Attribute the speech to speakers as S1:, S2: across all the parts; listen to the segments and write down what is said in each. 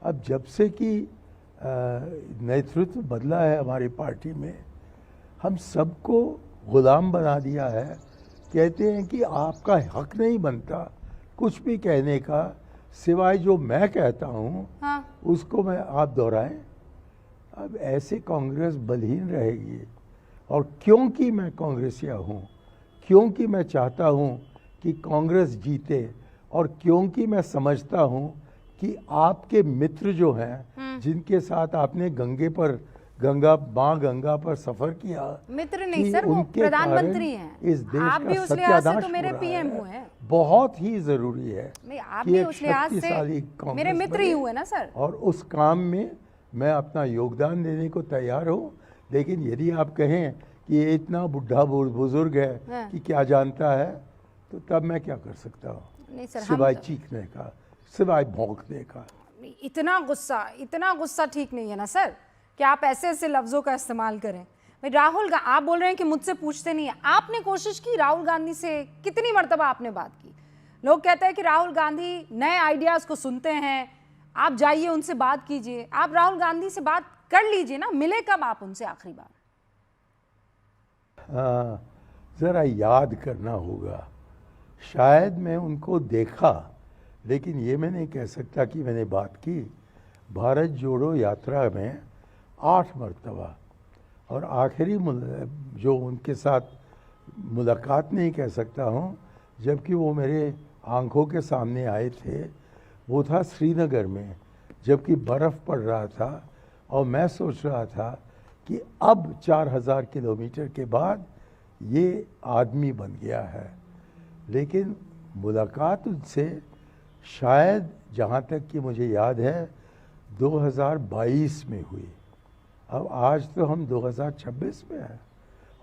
S1: अब जब से कि नेतृत्व बदला है हमारी पार्टी में, हम सबको गुलाम बना दिया है। कहते हैं कि आपका हक नहीं बनता कुछ भी कहने का, सिवाय जो मैं कहता हूँ
S2: हाँ।
S1: उसको मैं आप दोहराएं। अब ऐसे कांग्रेस बलहीन रहेगी। और क्योंकि मैं कांग्रेसिया हूँ, क्योंकि मैं चाहता हूँ कि कांग्रेस जीते, और क्योंकि मैं समझता हूँ कि आपके मित्र जो हैं, जिनके साथ आपने गंगा पर सफर किया,
S2: मित्र नहीं सर, वो प्रधानमंत्री हैं।
S1: इस देश
S2: आप
S1: का
S2: भी उस लिहाज से तो मेरे
S1: सत्यानाश
S2: पीएम हुए हैं।
S1: बहुत ही जरूरी है।
S2: नहीं, आप भी उस लिहाज से मेरे मित्र ही हुए ना सर।
S1: और उस काम में मैं अपना योगदान देने को तैयार हूँ। लेकिन यदि आप कहें कि ये इतना बुढ़ा बुजुर्ग है कि क्या जानता है, तो तब मैं क्या कर सकता हूँ सिवाय चीखने का, सिवाय भौंकने का।
S2: इतना गुस्सा ठीक नहीं है ना सर कि आप ऐसे ऐसे लफ्जों का इस्तेमाल करें। भाई राहुल, आप बोल रहे हैं कि मुझसे पूछते नहीं है। आपने कोशिश की राहुल गांधी से, कितनी मर्तबा आपने बात की? लोग कहते हैं कि राहुल गांधी नए आइडियाज को सुनते हैं, आप जाइए उनसे बात कीजिए। आप राहुल गांधी से बात कर लीजिए ना, मिले कब आप उनसे आखिरी बार?
S1: जरा याद करना होगा। शायद मैं उनको देखा, लेकिन ये मैं नहीं कह सकता कि मैंने बात की। भारत जोड़ो यात्रा में 8 मरतबा, और आखिरी जो उनके साथ मुलाकात नहीं कह सकता हूँ, जबकि वो मेरे आंखों के सामने आए थे, वो था श्रीनगर में, जबकि बर्फ़ पड़ रहा था। और मैं सोच रहा था कि अब 4000 किलोमीटर के बाद ये आदमी बन गया है। लेकिन मुलाकात उनसे शायद, जहाँ तक कि मुझे याद है, 2022 में हुई। अब आज तो हम 2026 में हैं।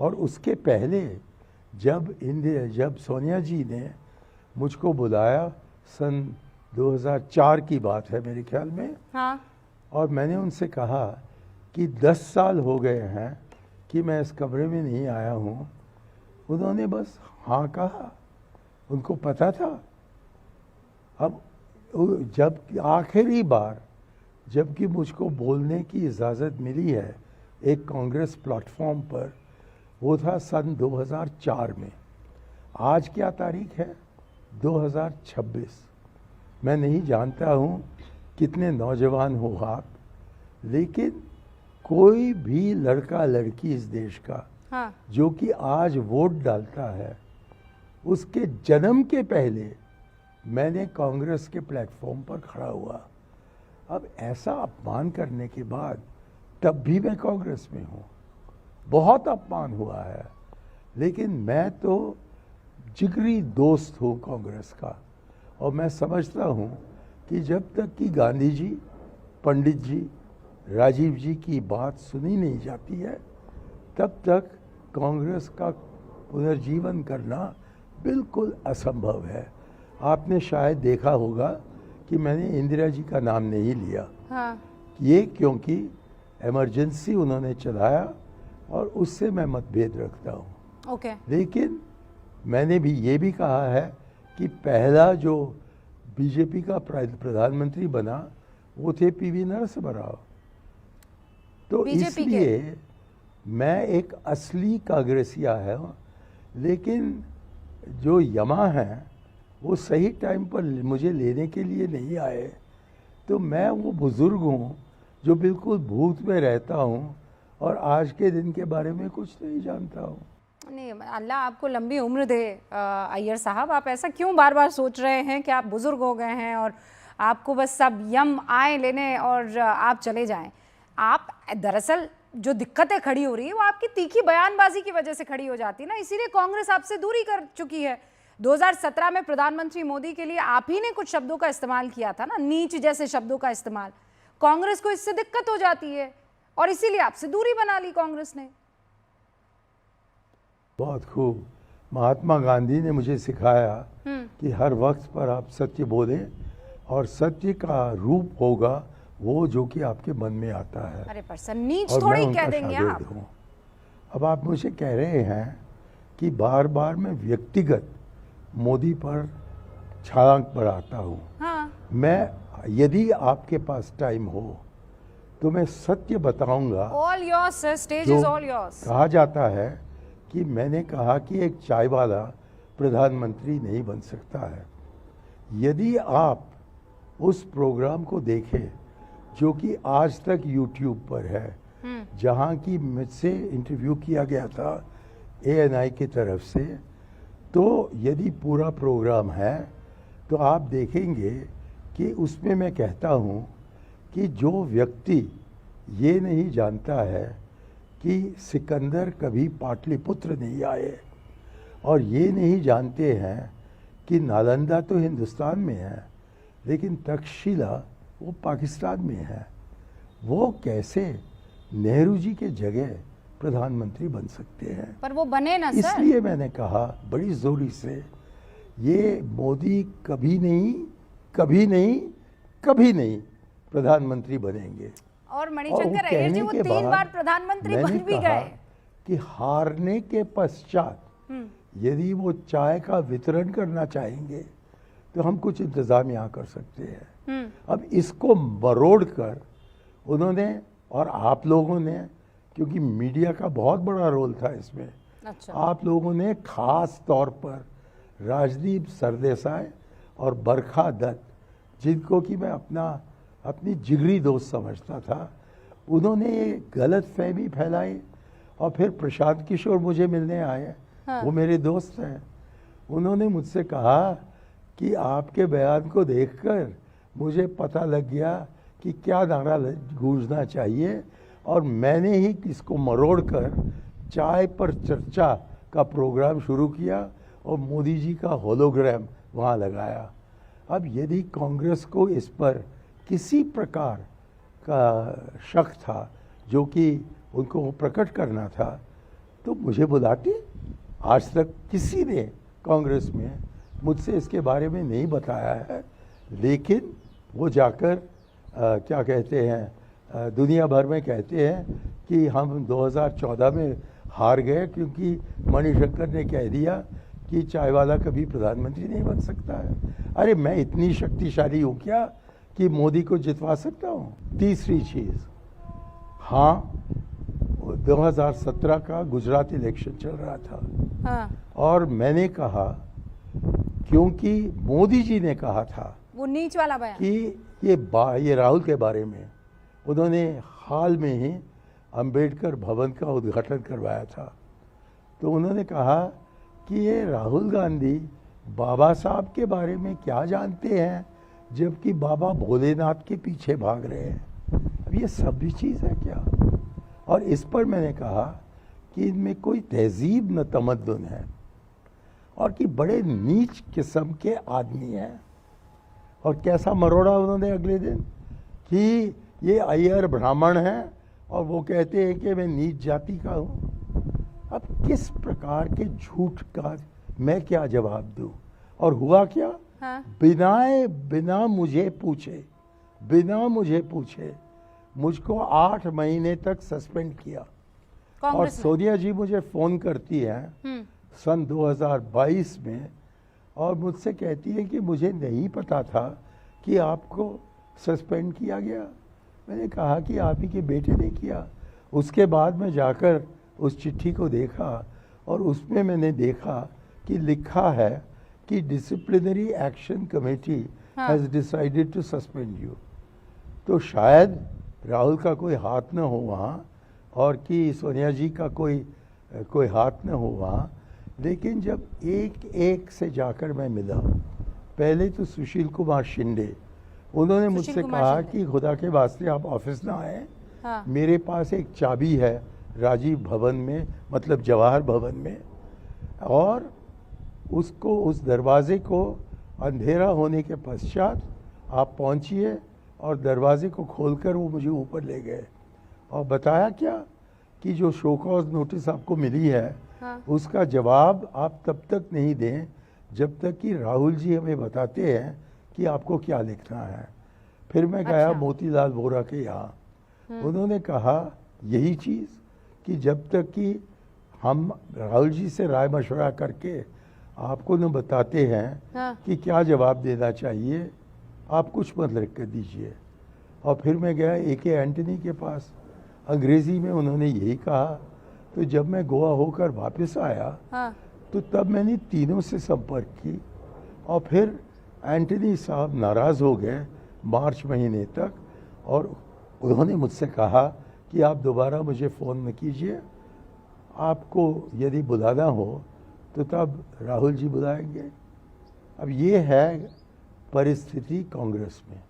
S1: और उसके पहले जब सोनिया जी ने मुझको बुलाया, सन 2004 की बात है मेरे ख्याल में,
S2: हाँ।
S1: और मैंने उनसे कहा कि 10 साल हो गए हैं कि मैं इस कमरे में नहीं आया हूँ। उन्होंने बस हाँ कहा, उनको पता था। अब जब आखिरी बार जबकि मुझको बोलने की इजाज़त मिली है एक कांग्रेस प्लेटफॉर्म पर, वो था सन 2004 में। आज क्या तारीख है? 2026। मैं नहीं जानता हूँ कितने नौजवान हो आप, लेकिन कोई भी लड़का लड़की इस देश का,
S2: हाँ।
S1: जो कि आज वोट डालता है, उसके जन्म के पहले मैंने कांग्रेस के प्लेटफॉर्म पर खड़ा हुआ। अब ऐसा अपमान करने के बाद तब भी मैं कांग्रेस में हूँ। बहुत अपमान हुआ है, लेकिन मैं तो जिगरी दोस्त हूँ कांग्रेस का। और मैं समझता हूँ कि जब तक कि गांधी जी, पंडित जी, राजीव जी की बात सुनी नहीं जाती है, तब तक कांग्रेस का पुनर्जीवन करना बिल्कुल असंभव है। आपने शायद देखा होगा कि मैंने इंदिरा जी का नाम नहीं लिया।
S2: हाँ।
S1: ये क्योंकि इमरजेंसी उन्होंने चलाया और उससे मैं मतभेद रखता हूँ।
S2: ओके।
S1: लेकिन मैंने भी ये भी कहा है कि पहला जो बीजेपी का प्रधानमंत्री बना वो थे पीवी नरसिम्हा राव। तो इसलिए मैं एक असली कांग्रेसिया है। लेकिन जो यमा हैं वो सही टाइम पर मुझे लेने के लिए नहीं आए। तो मैं वो बुज़ुर्ग हूँ जो बिल्कुल भूत में रहता हूँ और आज के दिन के बारे में कुछ नहीं जानता हूँ।
S2: नहीं, अल्लाह आपको लंबी उम्र दे अय्यर साहब। आप ऐसा क्यों बार बार सोच रहे हैं कि आप बुज़ुर्ग हो गए हैं और आपको बस सब यम आए लेने और आप चले जाएं? आप दरअसल जो दिक्कतें खड़ी हो रही है वो आपकी तीखी बयानबाजी की वजह से खड़ी हो जाती है ना, इसीलिए कांग्रेस आपसे दूरी कर चुकी है। 2017 में प्रधानमंत्री मोदी के लिए आप ही ने कुछ शब्दों का इस्तेमाल किया था ना, नीच जैसे शब्दों का इस्तेमाल। कांग्रेस को इससे दिक्कत हो जाती है और इसीलिए आपसे दूरी बना ली कांग्रेस ने।
S1: बहुत खूब। महात्मा गांधी ने मुझे सिखाया कि हर वक्त पर आप सत्य बोलें और सत्य का रूप होगा वो जो कि आपके मन में आता है।
S2: अरे पर सर, नीच थोड़ी कह देंगे आप।
S1: अब आप मुझे कह रहे हैं कि बार बार मैं व्यक्तिगत मोदी पर छलांग बढ़ाता हूँ।
S2: हाँ।
S1: मैं यदि आपके पास टाइम हो तो मैं सत्य बताऊंगा।
S2: ऑल योर्स सर, स्टेज
S1: जो
S2: इज ऑल योर्स।
S1: कहा जाता है कि मैंने कहा कि एक चाय वाला प्रधानमंत्री नहीं बन सकता है। यदि आप उस प्रोग्राम को देखें जो कि आज तक यूट्यूब पर है, जहां की मुझसे इंटरव्यू किया गया था ANI की तरफ से, तो यदि पूरा प्रोग्राम है तो आप देखेंगे कि उसमें मैं कहता हूं कि जो व्यक्ति ये नहीं जानता है कि सिकंदर कभी पाटलिपुत्र नहीं आए, और ये नहीं जानते हैं कि नालंदा तो हिंदुस्तान में है लेकिन तक्षशिला वो पाकिस्तान में है, वो कैसे नेहरू जी के जगह प्रधानमंत्री बन सकते हैं।
S2: पर वो बने ना सर।
S1: इसलिए मैंने कहा बड़ी जोरी से, ये मोदी कभी नहीं कभी नहीं कभी नहीं प्रधानमंत्री बनेंगे।
S2: और
S1: वो
S2: मणिशंकर अय्यर जी वो
S1: कहने के
S2: 3
S1: बाद
S2: बार प्रधानमंत्री
S1: मैंने
S2: बन भी
S1: कहा
S2: गए।
S1: कि हारने के पश्चात यदि वो चाय का वितरण करना चाहेंगे तो हम कुछ इंतजाम यहाँ कर सकते हैं। अब इसको मरोड़ कर उन्होंने, और आप लोगों ने, क्योंकि मीडिया का बहुत बड़ा रोल था इसमें,
S2: अच्छा।
S1: आप लोगों ने खास तौर पर राजदीप सरदेसाई और बरखा दत्त, जिनको कि मैं अपनी जिगरी दोस्त समझता था, उन्होंने ये गलत फहमी फैलाई। और फिर प्रशांत किशोर मुझे मिलने आए, वो मेरे दोस्त हैं। उन्होंने मुझसे कहा कि आपके बयान को देखकर मुझे पता लग गया कि क्या नारा गूंजना चाहिए, और मैंने ही इसको मरोड़ कर चाय पर चर्चा का प्रोग्राम शुरू किया और मोदी जी का होलोग्राम वहाँ लगाया। अब यदि कांग्रेस को इस पर किसी प्रकार का शक था जो कि उनको प्रकट करना था तो मुझे बुलाते। आज तक किसी ने कांग्रेस में मुझसे इसके बारे में नहीं बताया है, लेकिन वो जाकर क्या कहते हैं, दुनिया भर में कहते हैं कि हम 2014 में हार गए क्योंकि मणिशंकर ने कह दिया कि चाय वाला कभी प्रधानमंत्री नहीं बन सकता है। अरे मैं इतनी शक्तिशाली हूँ क्या कि मोदी को जितवा सकता हूँ। तीसरी चीज़, हाँ 2017 का गुजरात इलेक्शन चल रहा था,
S2: हाँ।
S1: और मैंने कहा, क्योंकि मोदी जी ने कहा था
S2: वो नीच वाला बयान
S1: कि ये राहुल के बारे में उन्होंने हाल में ही अंबेडकर भवन का उद्घाटन करवाया था, तो उन्होंने कहा कि ये राहुल गांधी बाबा साहब के बारे में क्या जानते हैं जबकि बाबा भोलेनाथ के पीछे भाग रहे हैं। अब ये सब भी चीज़ है क्या? और इस पर मैंने कहा कि इनमें कोई तहजीब न तमद्दुन है, और कि बड़े नीच किस्म के आदमी हैं। और कैसा मरोड़ा उन्होंने अगले दिन कि ये अय्यर ब्राह्मण हैं और वो कहते हैं कि मैं नीच जाति का हूँ। अब किस प्रकार के झूठ का मैं क्या जवाब दूँ? और हुआ क्या?
S2: हाँ।
S1: बिना मुझे पूछे मुझको 8 महीने तक सस्पेंड किया। और
S2: कांग्रेस ने।
S1: सोनिया जी मुझे फ़ोन करती हैं सन 2022 में और मुझसे कहती है कि मुझे नहीं पता था कि आपको सस्पेंड किया गया। मैंने कहा कि आप ही के बेटे ने किया। उसके बाद मैं जाकर उस चिट्ठी को देखा और उसमें मैंने देखा कि लिखा है कि disciplinary action committee has decided to suspend you. तो शायद राहुल का कोई हाथ न हो वहाँ और कि सोनिया जी का कोई हाथ न हो वहाँ, लेकिन जब एक एक से जाकर मैं मिला, पहले तो सुशील कुमार शिंदे, उन्होंने मुझसे कहा कि खुदा के वास्ते आप ऑफिस ना आए,
S2: हाँ।
S1: मेरे पास एक चाबी है राजीव भवन में, मतलब जवाहर भवन में, और उस दरवाजे को अंधेरा होने के पश्चात आप पहुंचिए। और दरवाजे को खोलकर वो मुझे ऊपर ले गए और बताया क्या कि जो शो कॉज नोटिस आपको मिली है,
S2: हाँ।
S1: उसका जवाब आप तब तक नहीं दें जब तक कि राहुल जी हमें बताते हैं कि आपको क्या लिखना है। फिर मैं गया
S2: अच्छा।
S1: मोतीलाल वोरा के यहाँ, उन्होंने कहा यही चीज़ कि जब तक कि हम राहुल जी से राय मशवरा करके आपको न बताते हैं
S2: हाँ।
S1: कि क्या जवाब देना चाहिए, आप कुछ मत लिख कर दीजिए। और फिर मैं गया AK एंटनी के पास, अंग्रेज़ी में उन्होंने यही कहा। तो जब मैं गोवा होकर वापस आया
S2: हाँ
S1: तो तब मैंने तीनों से संपर्क की, और फिर एंटनी साहब नाराज़ हो गए मार्च महीने तक, और उन्होंने मुझसे कहा कि आप दोबारा मुझे फ़ोन न कीजिए, आपको यदि बुलाना हो तो तब राहुल जी बुलाएंगे। अब ये है परिस्थिति कांग्रेस में।